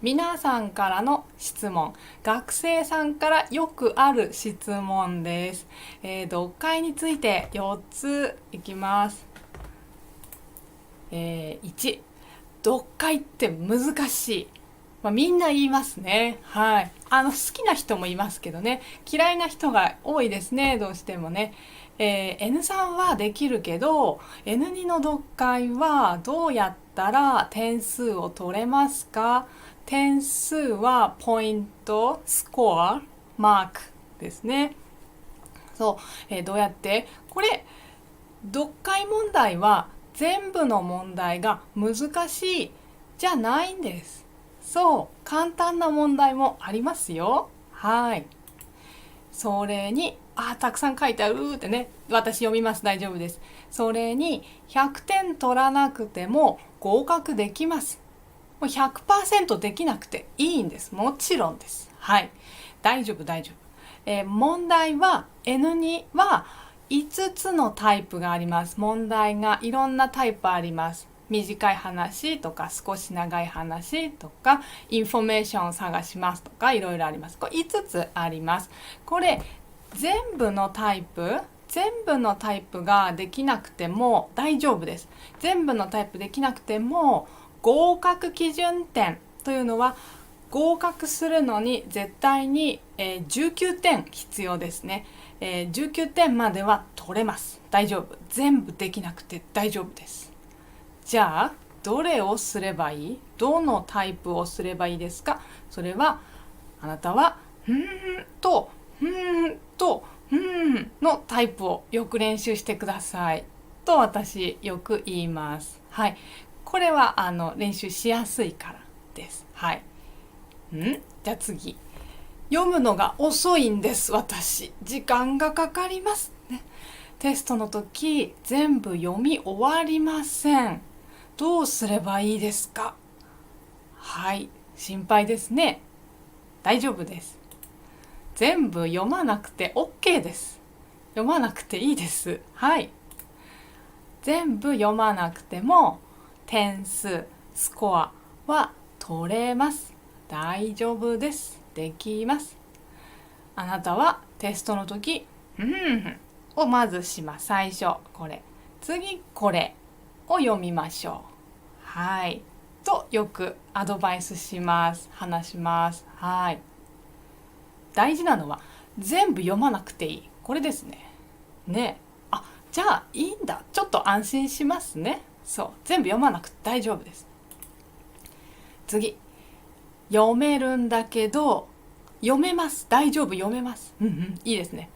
皆さんからの質問、学生さんからよくある質問です。読解について4ついきます。1、読解って難しい。みんな言いますね。はい。好きな人もいますけどね。嫌いな人が多いですね。どうしてもね。N3 はできるけど、N2 の読解はどうやったら点数を取れますか？点数はポイント、スコア、マークですね。そう。どうやってこれ、読解問題は全部の問題が難しいじゃないんです。そう、簡単な問題もありますよ。はい。それに、たくさん書いてあるってね、私読みます。大丈夫です。それに、100点取らなくても合格できます。もう 100% できなくていいんです。もちろんです。はい。大丈夫、大丈夫。問題は N2 は5つのタイプがあります。問題がいろんなタイプあります。短い話とか少し長い話とかインフォメーションを探しますとかいろいろあります。これ5つあります。これ全部のタイプができなくても大丈夫です。全部のタイプできなくても合格基準点というのは合格するのに絶対に19点必要ですね。19点までは取れます。大丈夫。全部できなくて大丈夫です。じゃあどれをすればいい？どのタイプをすればいいですか？それはあなたはとのタイプをよく練習してくださいと私よく言います。はい。これは練習しやすいからです。はい。じゃあ次。読むのが遅いんです。私時間がかかりますね。テストの時全部読み終わりません。どうすればいいですか？はい、心配ですね。大丈夫です。全部読まなくて OK です。読まなくていいです。はい。全部読まなくても点数、スコアは取れます。大丈夫です。できます。あなたはテストの時、をまずします。最初、これ。次、これを読みましょう。はい。と、よくアドバイスします。話します。はい。大事なのは、全部読まなくていい。これですね。ね。じゃあいいんだ。ちょっと安心しますね。そう。全部読まなくて大丈夫です。次。読めるんだけど、読めます。大丈夫。読めます。いいですね。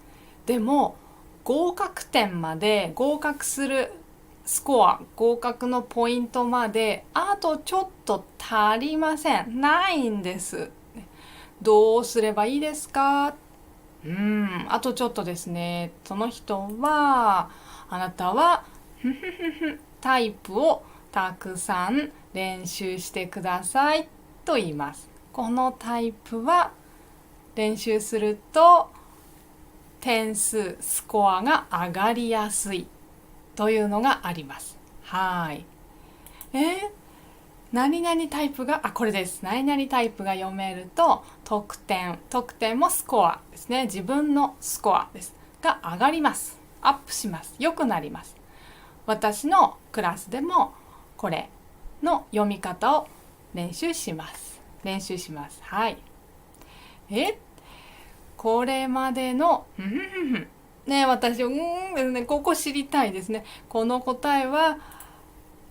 でも、合格点まで、合格するスコア、合格のポイントまで、あとちょっと足りません。ないんです。どうすればいいですか？あとちょっとですね。その人は、あなたは、タイプをたくさん練習してくださいと言います。このタイプは練習すると点数、スコアが上がりやすいというのがあります。はい。何々タイプが、これです。何々タイプが読めると得点もスコアですね。自分のスコアです。が上がります。アップします。良くなります。私のクラスでもこれの読み方を練習します。練習します。はい。これまでの、ね、私、ですね、ここ知りたいですね。この答えは、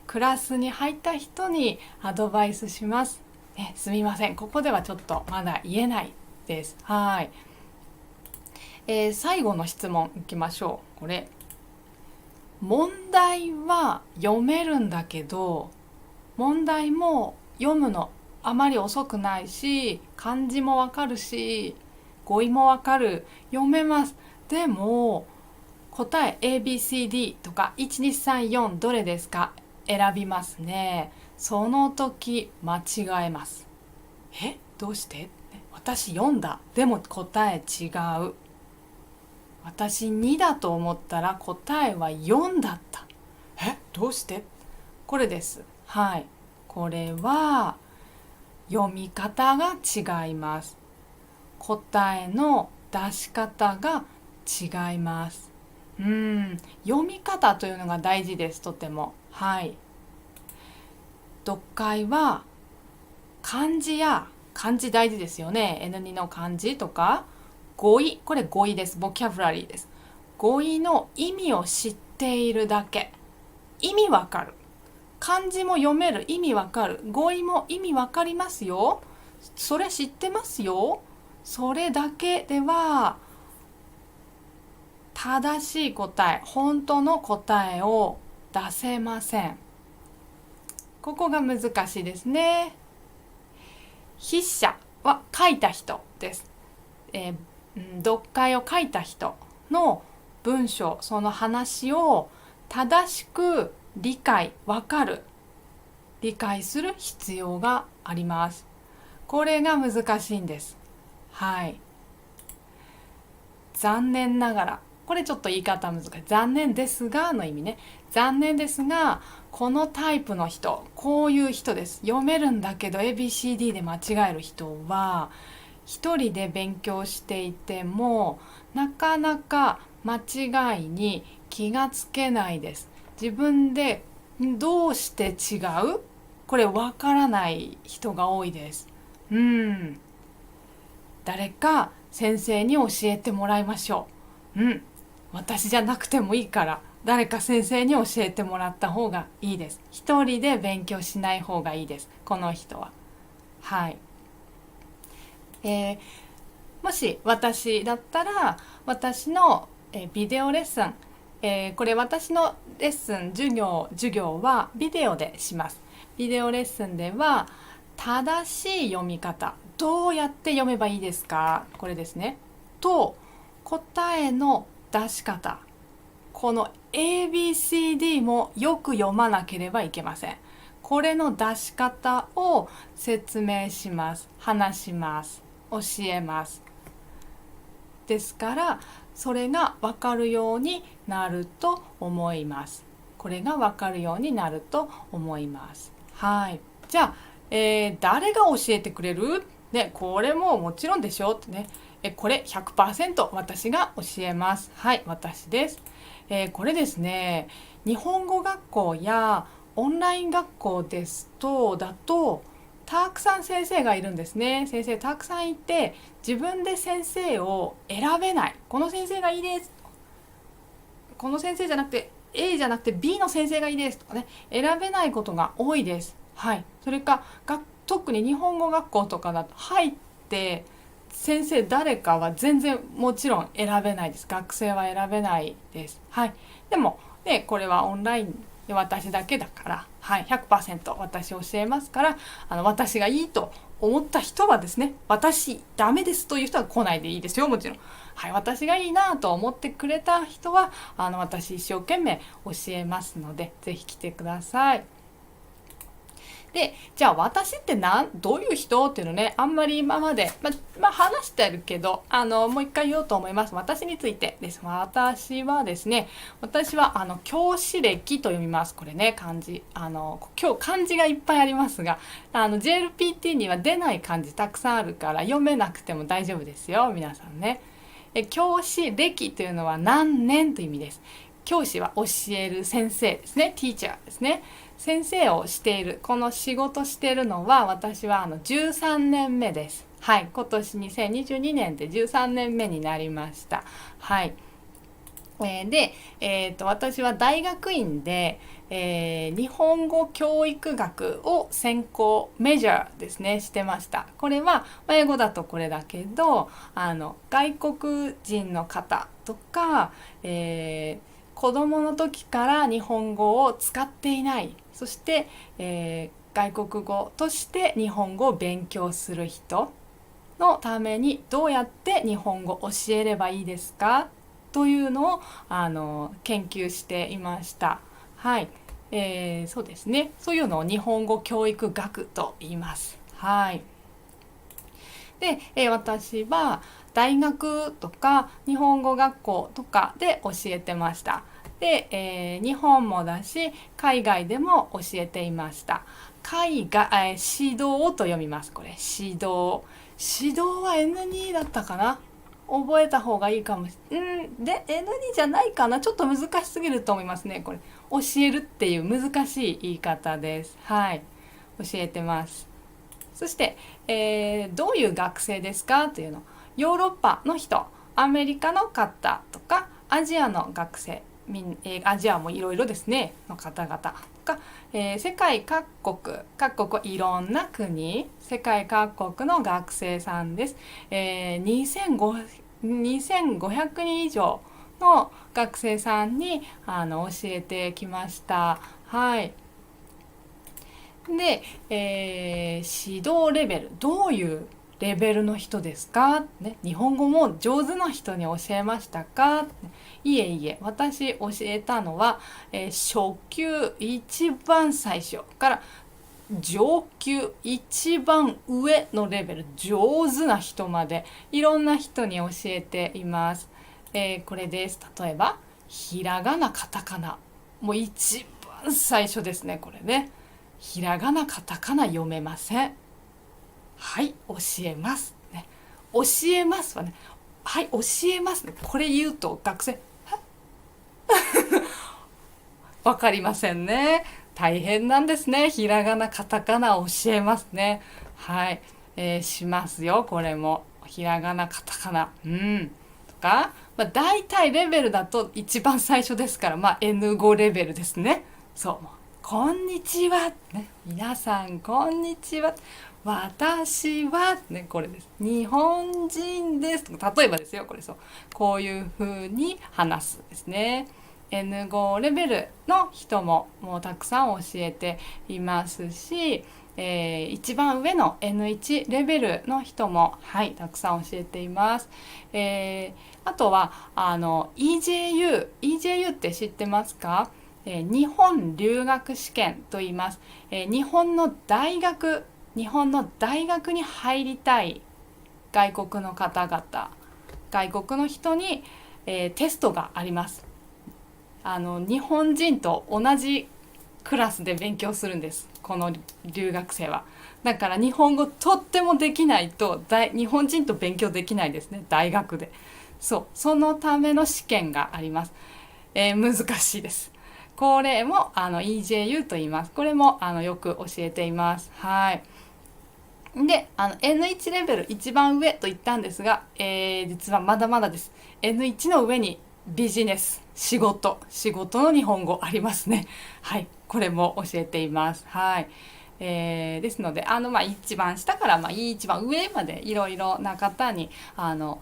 クラスに入った人にアドバイスします。すみません。ここではちょっとまだ言えないです。はい。最後の質問いきましょう。これ。問題は読めるんだけど、問題も読むのあまり遅くないし、漢字もわかるし、語彙もわかる。読めます。でも、答え ABCD とか1234どれですか？選びますね。その時間違えます。どうして？私読んだ。でも答え違う。私2だと思ったら答えは4だった。どうして？これです。はい。これは読み方が違います。答えの出し方が違います。読み方というのが大事です。とても。はい。読解は漢字や漢字大事ですよね。N2 の漢字とか語彙、これ語彙です。ボキャブラリーです。語彙の意味を知っているだけ。意味わかる。漢字も読める。意味わかる。語彙も意味わかりますよ。それ知ってますよ。それだけでは正しい答え、本当の答えを出せません。ここが難しいですね。筆者は書いた人です。読解を書いた人の文章、その話を正しく理解、わかる、理解する必要があります。これが難しいんです。はい。残念ながら、これちょっと言い方難しい。残念ですがの意味ね。残念ですが、このタイプの人、こういう人です。読めるんだけど ABCD で間違える人は、一人で勉強していてもなかなか間違いに気がつけないです。自分でどうして違う？これわからない人が多いです。誰か先生に教えてもらいましょう。私じゃなくてもいいから誰か先生に教えてもらった方がいいです。一人で勉強しない方がいいです。この人は。はい。もし私だったら私のビデオレッスン、これ私のレッスン授業はビデオでします。ビデオレッスンでは正しい読み方、どうやって読めばいいですか、これですね、と答えの出し方、この ABCD もよく読まなければいけません。これの出し方を説明します、話します、教えます。ですからそれが分かるようになると思います。これが分かるようになると思います。はい。じゃあ、誰が教えてくれる？ね、これももちろんでしょってね。これ 100% 私が教えます。はい、私です。これですね、日本語学校やオンライン学校ですとたくさん先生がいるんですね。先生たくさんいて自分で先生を選べない。この先生がいいです。この先生じゃなくて A じゃなくて B の先生がいいですとかね、選べないことが多いです。はい。それか特に日本語学校とかだと入って先生誰かは全然もちろん選べないです。学生は選べないです。はい。でもね、これはオンラインで私だけだから、はい、100% 私教えますから、私がいいと思った人はですね、私ダメですという人は来ないでいいですよ、もちろん。はい、私がいいなと思ってくれた人は私一生懸命教えますので、ぜひ来てください。で、じゃあ私ってどういう人っていうのね、あんまり今まで、話してるけど、もう一回言おうと思います。私についてです。私はですね、私は教師歴と読みます。これね、漢字。今日漢字がいっぱいありますが、JLPT には出ない漢字たくさんあるから読めなくても大丈夫ですよ、皆さんね。教師歴というのは何年という意味です。教師は教える先生ですね。ティーチャーですね。先生をしている、この仕事しているのは私は13年目です。はい、今年2022年で13年目になりました。はい。で、私は大学院で、日本語教育学を専攻メジャーですねしてました。これは英語だとこれだけど外国人の方とか、子供の時から日本語を使っていない、そして、外国語として日本語を勉強する人のためにどうやって日本語を教えればいいですかというのを研究していました。はい、そうですね。そういうのを日本語教育学と言います。はい。で、私は大学とか日本語学校とかで教えてました。で、日本もだし海外でも教えていました。指導と読みます。これ指導は N2 だったかな。覚えた方がいいかもで N2 じゃないかな。ちょっと難しすぎると思いますね。これ教えるっていう難しい言い方です。はい、教えてます。そして、どういう学生ですかというの。ヨーロッパの人、アメリカの方とかアジアの学生、アジアもいろいろですねの方々とか、世界各国いろんな国、世界各国の学生さんです。2500人以上の学生さんに教えてきました。はい。で、指導レベル、どういうレベルの人ですか、ね、日本語も上手な人に教えましたか、いえいえ、私教えたのは、初級一番最初から上級一番上のレベル、上手な人までいろんな人に教えています。これです。例えばひらがなカタカナ、もう一番最初ですね。これね、ひらがなカタカナ読めません。はい、教えます、ね、教えますはね、はい、教えます、ね、これ言うと学生わかりませんね。大変なんですね。ひらがなカタカナ教えますね。はい、しますよ。これもひらがなカタカナとか、大体レベルだと一番最初ですから、N5 レベルですね。そう、こんにちは、ね、皆さんこんにちは、私は、ね、これです。日本人です。例えばですよ、これそう。こういう風に話すですね。N5 レベルの人ももうたくさん教えていますし、一番上の N1 レベルの人も、はい、たくさん教えています。あとはEJU って知ってますか？日本留学試験と言います。日本の大学に入りたい外国の方々、外国の人に、テストがあります。日本人と同じクラスで勉強するんです、この留学生は。だから日本語とってもできないと日本人と勉強できないですね、大学で。そのための試験があります。難しいです。これもEJU と言います。これもよく教えています。はい。で、N1 レベル一番上と言ったんですが、実はまだまだです。N1 の上にビジネス、仕事の日本語ありますね。はい、これも教えています。はい。ですので一番下から一番上までいろいろな方に教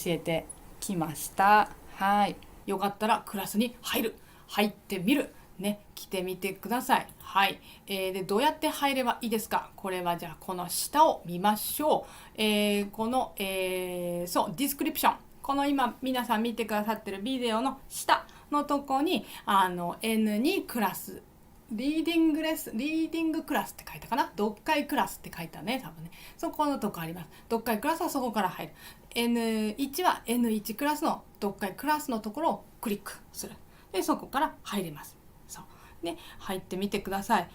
えてきました。はい。よかったらクラスに入ってみる。ね、来てみてください。はい。で、どうやって入ればいいですか？これはじゃあこの下を見ましょう。この、ディスクリプション。この今皆さん見てくださってるビデオの下のとこにN2 クラス、リーディングクラスって書いたかな、読解クラスって書いたね、多分ね。そこのとこあります。読解クラスはそこから入る。N1 は N1 クラスの読解クラスのところをクリックする。で、そこから入れます。そう。ね、入ってみてください。